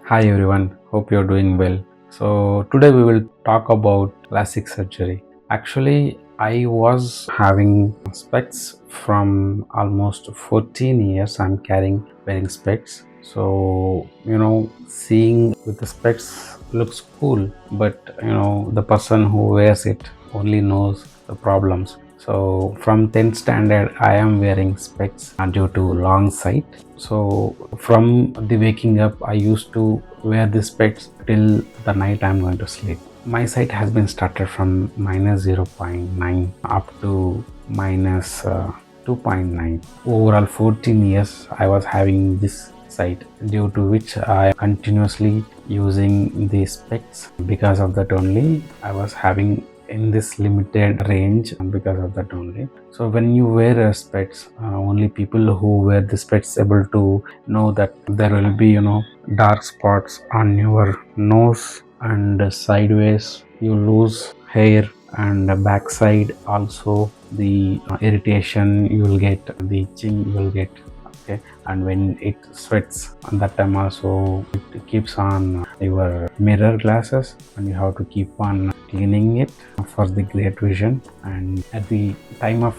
Hi everyone, hope you're doing well. So today we will talk about Lasik surgery. Actually, I was having specs from almost 14 years. I'm wearing specs. So, seeing with the specs looks cool, but the person who wears it only knows the problems. So from 10th standard, I am wearing specs due to long sight. So from the waking up, I used to wear the specs till the night I'm going to sleep. My sight has been started from minus 0.9 up to minus 2.9. Overall 14 years I was having this sight, due to which I continuously using the specs. Because of that only I was having in this limited range, because of that only. So when you wear a specs, only people who wear the specs able to know that there will be dark spots on your nose, and sideways you lose hair, and backside also the irritation you will get, the itching you will get. Okay, and when it sweats at that time also, it keeps on your mirror glasses, and you have to keep on cleaning it for the great vision. And at the time of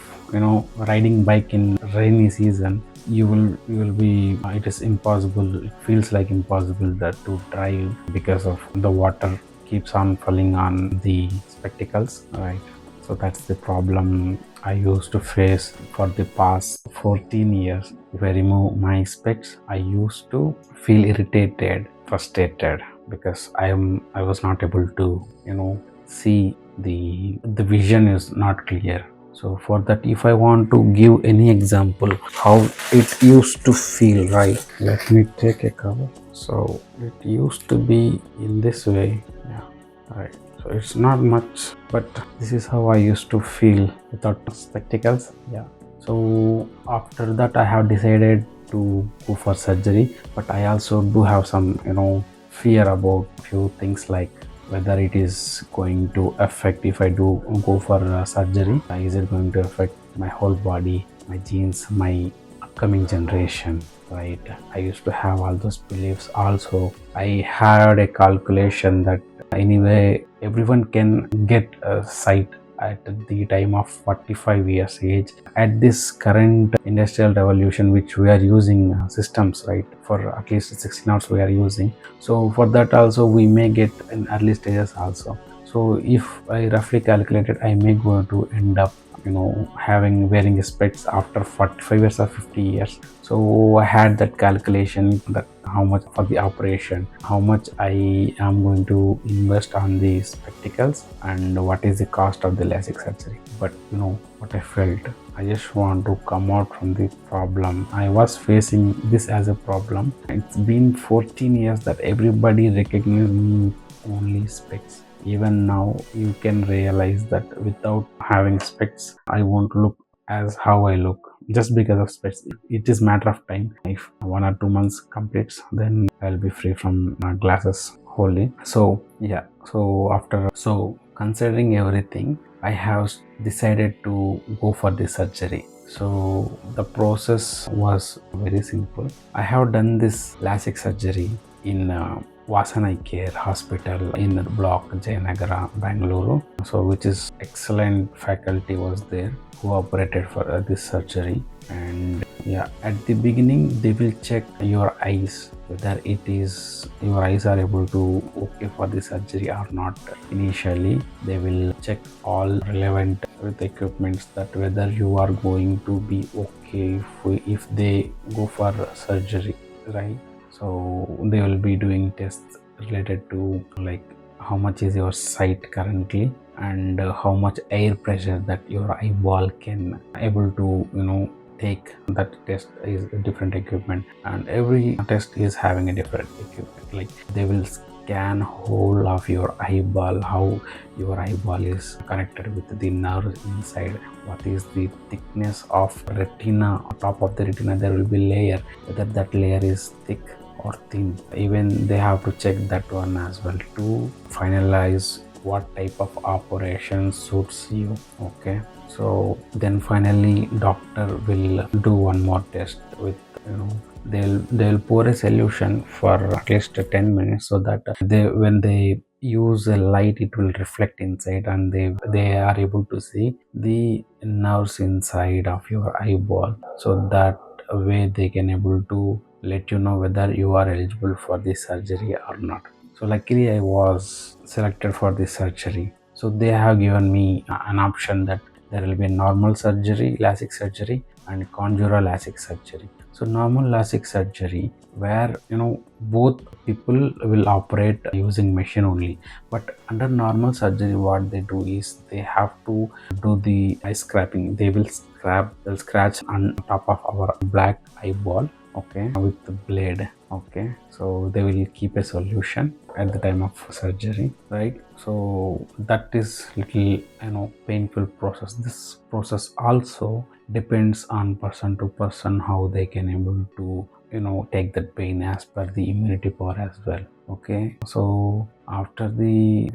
riding bike in rainy season, you will be, it is impossible, it feels like impossible that to drive, because of the water keeps on falling on the spectacles, right? So that's the problem I used to face for the past 14 years. If I remove my specs, I used to feel irritated, frustrated, because I was not able to see, the vision is not clear. So for that, if I want to give any example how it used to feel, right, let me take a cover. So it used to be in this way, yeah, right. So it's not much, but this is how I used to feel without spectacles. Yeah. So after that, I have decided to go for surgery, but I also do have some fear about few things, like whether it is going to affect, if I do go for surgery, is it going to affect my whole body, my genes, my upcoming generation, right? I used to have all those beliefs. Also, I had a calculation that anyway everyone can get a sight at the time of 45 years age. At this current industrial revolution, which we are using systems, right, for at least 16 hours we are using. So for that also we may get in early stages also. So if I roughly calculated, I may go to end up having wearing specs after 45 years or 50 years. So I had that calculation, that how much for the operation, how much I am going to invest on the spectacles, and what is the cost of the LASIK surgery. But what I felt, I just want to come out from the problem. I was facing this as a problem. It's been 14 years that everybody recognizes me only specs. Even now you can realize that without having specs, I won't look as how I look, just because of specs. It is matter of time. If 1 or 2 months completes, then I'll be free from glasses wholly. So yeah, so after, so considering everything, I have decided to go for the surgery. So the process was very simple. I have done this LASIK surgery in Vasanai Care Hospital in block Jayanagara, Bangalore. So which is excellent faculty was there who operated for this surgery. And yeah, at the beginning they will check your eyes, whether it is your eyes are able to okay for the surgery or not. Initially they will check all relevant with equipments, that whether you are going to be okay if they go for surgery, right? So they will be doing tests related to, like, how much is your sight currently, and how much air pressure that your eyeball can able to take. That test is a different equipment, and every test is having a different equipment. Like, they will scan whole of your eyeball, how your eyeball is connected with the nerve inside, what is the thickness of retina. On top of the retina there will be layer, whether that layer is thick or thin. Even they have to check that one as well to finalize what type of operation suits you. Okay, so then finally doctor will do one more test with they'll pour a solution for at least 10 minutes, so that they when they use a light, it will reflect inside, and they are able to see the nerves inside of your eyeball, so that way they can able to let you know whether you are eligible for the surgery or not. So luckily I was selected for the surgery. So they have given me an option that there will be a normal surgery, LASIK surgery, and conjural LASIK surgery. So normal LASIK surgery, where both people will operate using machine only. But under normal surgery, what they do is they have to do the eye scraping. They'll scratch on top of our black eyeball, okay, with the blade. Okay, so they will keep a solution at the time of surgery, right? So that is little painful process. This process also depends on person to person, how they can able to take that pain as per the immunity power as well. Okay, so after the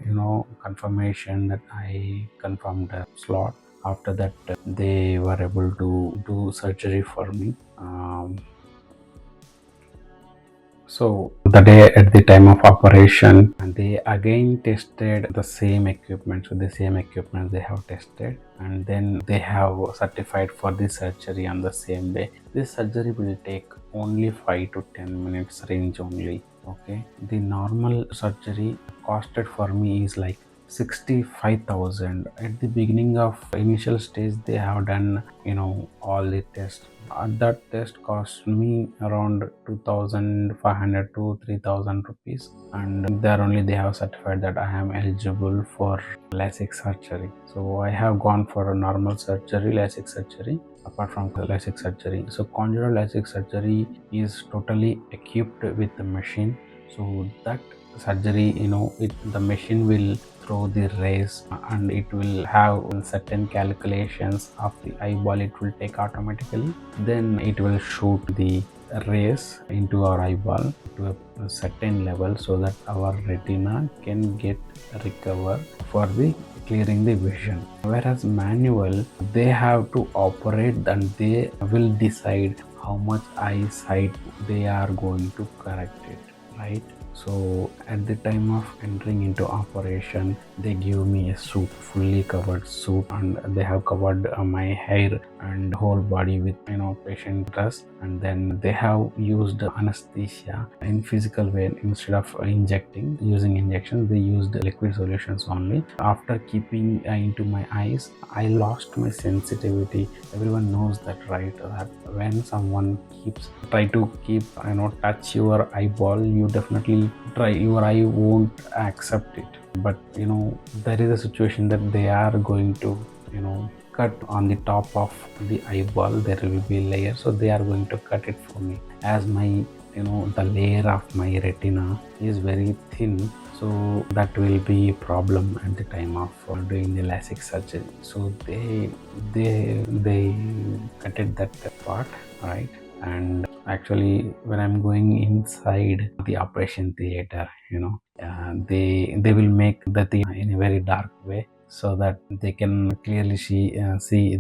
confirmation that I confirmed the slot, after that they were able to do surgery for me. So the day at the time of operation, they again tested the same equipment. So the same equipment they have tested, and then they have certified for the surgery on the same day. This surgery will take only 5 to 10 minutes range only. Okay, the normal surgery costed for me is like 65,000. At the beginning of initial stage, they have done all the tests. That test cost me around 2,500 to 3,000 rupees, and there only they have certified that I am eligible for LASIK surgery. So I have gone for a normal surgery, LASIK surgery, apart from the LASIK surgery. So conjugal LASIK surgery is totally equipped with the machine. So that surgery, the machine will throw the rays, and it will have certain calculations of the eyeball. It will take automatically, then it will shoot the rays into our eyeball to a certain level, so that our retina can get recover for the clearing the vision. Whereas manual, they have to operate, and they will decide how much eyesight they are going to correct it, right? So at the time of entering into operation, they give me a suit, fully covered suit, and they have covered my hair and whole body with patient dress, and then they have used anesthesia in physical way. Instead of using injections, they used liquid solutions only. After keeping into my eyes, I lost my sensitivity. Everyone knows that, right? That when someone try to keep touch your eyeball, you definitely try, your eye won't accept it. But there is a situation that they are going to cut on the top of the eyeball. There will be a layer, so they are going to cut it for me, as my the layer of my retina is very thin. So that will be a problem at the time of doing the LASIK surgery. So they cutted that part, right? And actually, when I'm going inside the operation theater, they will make the thing in a very dark way, so that they can clearly see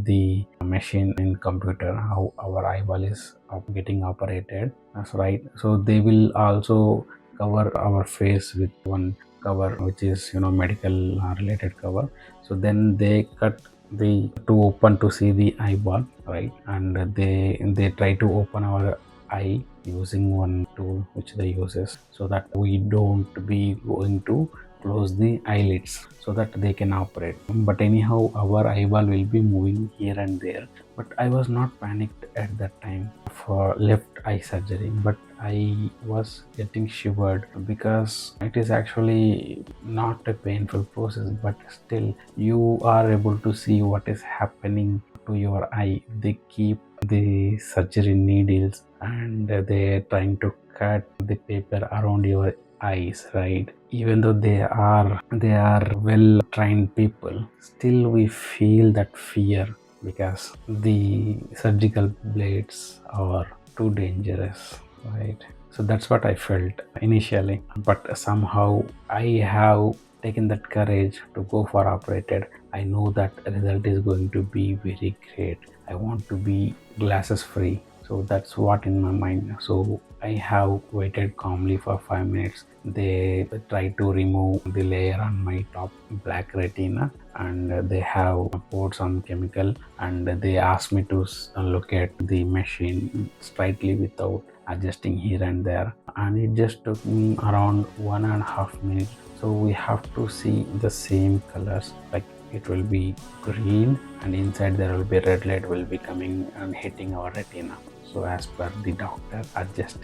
the machine in computer, how our eyeball is getting operated. That's right. So they will also cover our face with one cover, which is medical related cover. So then they cut the to open to see the eyeball, right? And they try to open our eye using one tool which they uses, so that we don't be going to close the eyelids, so that they can operate. But anyhow, our eyeball will be moving here and there. But I was not panicked at that time for left eye surgery, but I was getting shivered, because it is actually not a painful process, but still you are able to see what is happening to your eye. They keep the surgery needles, and they're trying to cut the paper around your eyes, right? Even though they are well trained people, still we feel that fear, because the surgical blades are too dangerous, right? So that's what I felt initially, but somehow I have taken that courage to go for operated. I know that result is going to be very great. I want to be glasses free. So that's what in my mind. So I have waited calmly for 5 minutes. They try to remove the layer on my top black retina, and they have poured some chemical, and they asked me to look at the machine straightly without adjusting here and there, and it just took me around 1.5 minutes. So we have to see the same colors, like it will be green, and inside there will be red light will be coming and hitting our retina. So as per the doctor adjust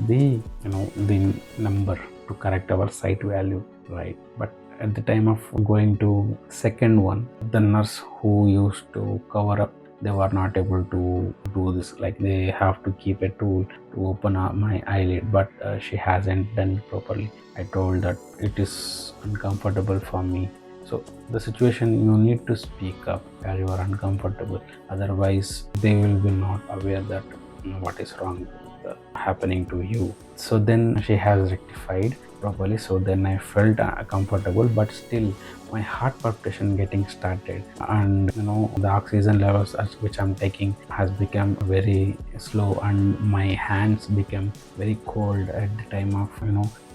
the the number to correct our sight value, right? But at the time of going to second one, the nurse who used to cover up, they were not able to do this. Like they have to keep a tool to open up my eyelid, but she hasn't done it properly. I told that it is uncomfortable for me. So the situation, you need to speak up where you are uncomfortable, otherwise they will be not aware that what is wrong happening to you. So then she has rectified properly, so then I felt comfortable, but still my heart palpitation getting started, and the oxygen levels which I'm taking has become very slow, and my hands became very cold at the time of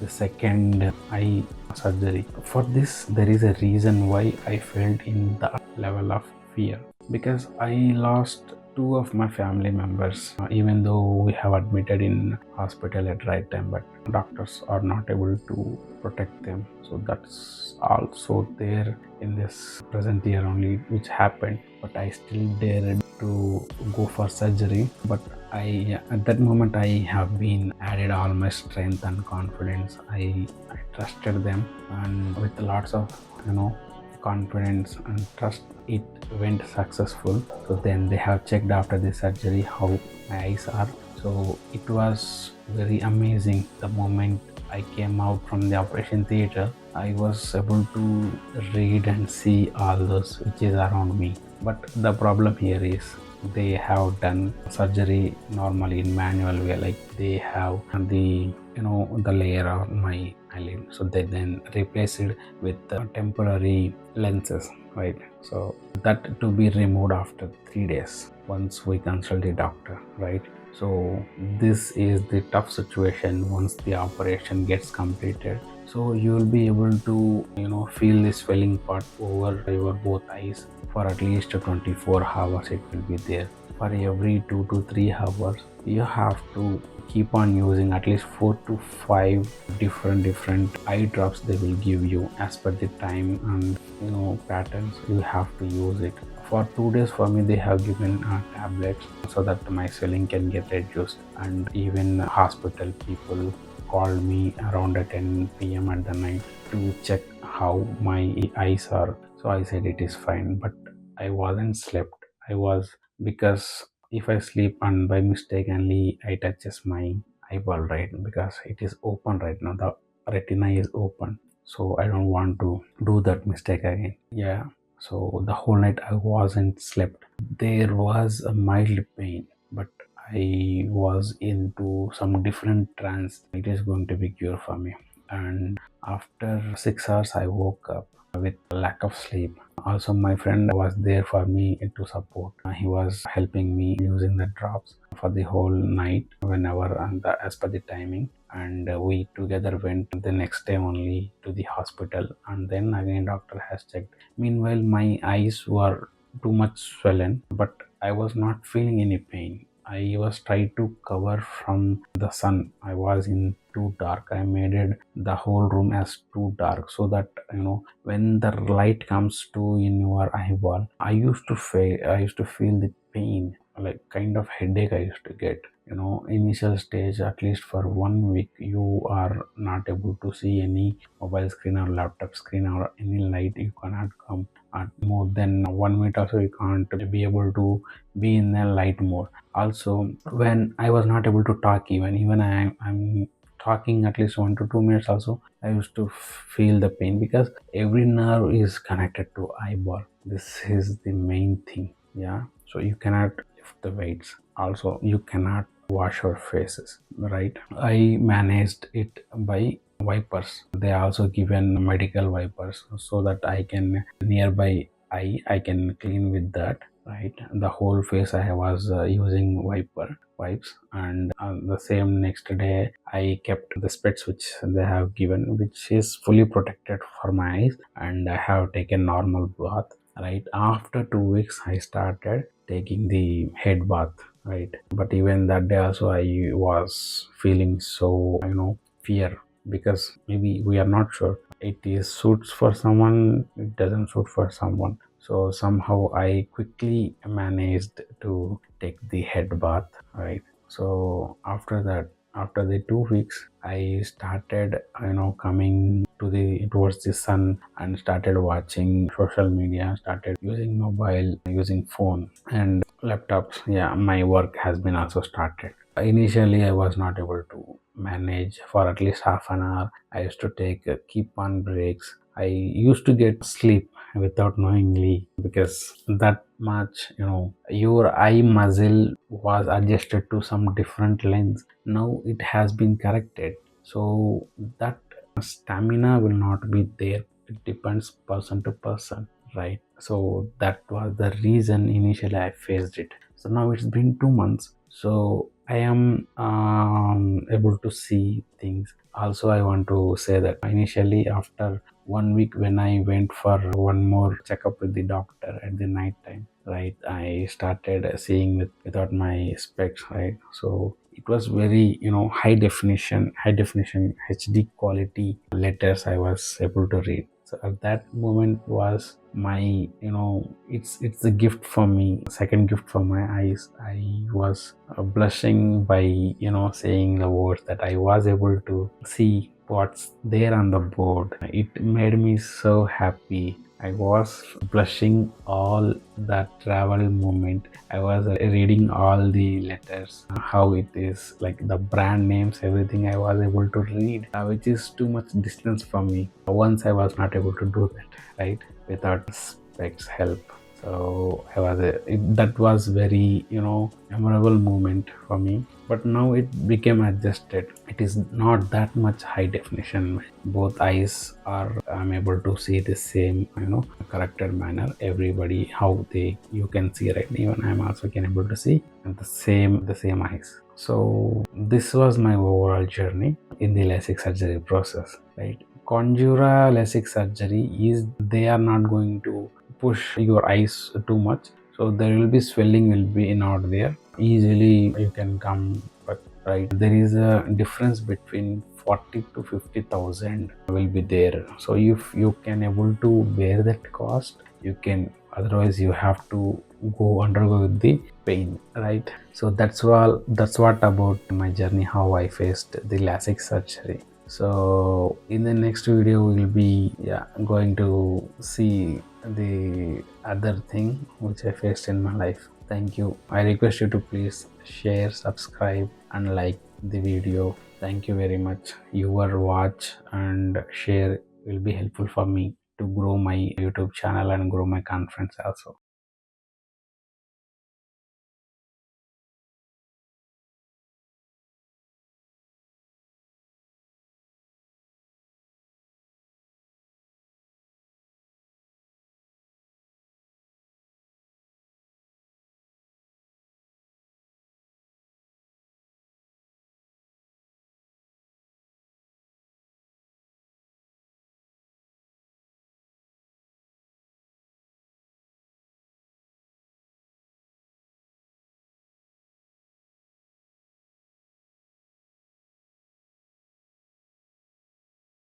the second eye surgery. For this, there is a reason why I felt in the level of fear, because I lost two of my family members, even though we have admitted in hospital at right time, but doctors are not able to protect them. So that's also there in this present year only which happened, but I still dared to go for surgery. But I at that moment I have been added all my strength and confidence. I trusted them, and with lots of confidence and trust, it went successful. So then they have checked after the surgery how my eyes are. So it was very amazing. The moment I came out from the operation theater, I was able to read and see all those which is around me. But the problem here is they have done surgery normally in manual way, like they have the the layer of my eyelid, so they then replace it with temporary lenses, right? So that to be removed after 3 days once we consult the doctor, right? So this is the tough situation once the operation gets completed. So you will be able to feel the swelling part over your both eyes for at least 24 hours. It will be there. For every 2 to 3 hours you have to keep on using at least 4 to 5 different eye drops. They will give you as per the time and patterns. You have to use it for 2 days. For me, they have given tablets so that my swelling can get reduced. And even hospital people called me around at 10 p.m. at the night to check how my eyes are. So I said it is fine, but I wasn't slept. I was, because if I sleep and by mistakenly I touches my eyeball, right, because it is open right now, the retina is open, so I don't want to do that mistake again. Yeah. So the whole night I wasn't slept. There was a mild pain, but I was into some different trance. It is going to be cure for me. And after 6 hours I woke up with lack of sleep. Also, my friend was there for me to support. He was helping me using the drops for the whole night whenever and as per the timing. And we together went the next day only to the hospital. And then again, doctor has checked. Meanwhile, my eyes were too much swollen, but I was not feeling any pain. I was trying to cover from the sun. I was in too dark. I made it the whole room as too dark, so that when the light comes to in your eyeball, I used to feel the pain, like kind of headache I used to get. Initial stage, at least for 1 week, you are not able to see any mobile screen or laptop screen or any light. You cannot come at more than 1 minute also. You can't be able to be in a light mode. Also, when I was not able to talk, even I'm talking at least 1 to 2 minutes also, I used to feel the pain, because every nerve is connected to eyeball. This is the main thing. Yeah. So you cannot lift the weights. Also, you cannot wash your faces, right? I managed it by wipers. They also given medical wipers so that I can nearby I can clean with that. right? The whole face I was using wipes, and the same next day I kept the specs which they have given, which is fully protected for my eyes, and I have taken normal bath, right? After 2 weeks I started taking the head bath, right? But even that day also I was feeling so, fear, because maybe we are not sure it is suits for someone, it doesn't suit for someone. So somehow I quickly managed to take the head bath, right? So after that, after the 2 weeks, I started, coming to the towards the sun, and started watching social media, started using mobile, using phone and laptops. Yeah, my work has been also started. Initially, I was not able to manage for at least half an hour. I used to take keep on breaks. I used to get sleep without knowingly, because that much, your eye muscle was adjusted to some different length. Now it has been corrected, so that stamina will not be there. It depends person to person, right? So that was the reason initially I faced it. So now it's been 2 months, so I am able to see things. Also, I want to say that initially, after 1 week, when I went for one more checkup with the doctor at the night time, right, I started seeing without my specs, right? So it was very, high definition HD quality letters I was able to read. So at that moment was my, it's a gift for me, second gift for my eyes. I was blushing by, saying the words that I was able to see what's there on the board. It made me so happy. I was blushing all that travel moment. I was reading all the letters, how it is, like the brand names, everything I was able to read, which is too much distance for me. Once I was not able to do that, right, without specs help. So that was very, memorable moment for me. But now it became adjusted. It is not that much high definition. Both eyes are, I'm able to see the same, corrected manner. Everybody, how they, you can see, right? Even I'm also can able to see the same eyes. So this was my overall journey in the LASIK surgery process, right? Conjura LASIK surgery is, they are not going to push your eyes too much, so there will be swelling will be not there. Easily you can come, but right, there is a difference between 40 to 50,000 will be there. So if you can able to bear that cost, you can. Otherwise, you have to undergo the pain, right? So that's what about my journey, how I faced the LASIK surgery. So in the next video we'll be, going to see the other thing which I faced in my life. Thank you. I request you to please share, subscribe and like the video. Thank you very much. Your watch and share will be helpful for me to grow my YouTube channel and grow my conference also.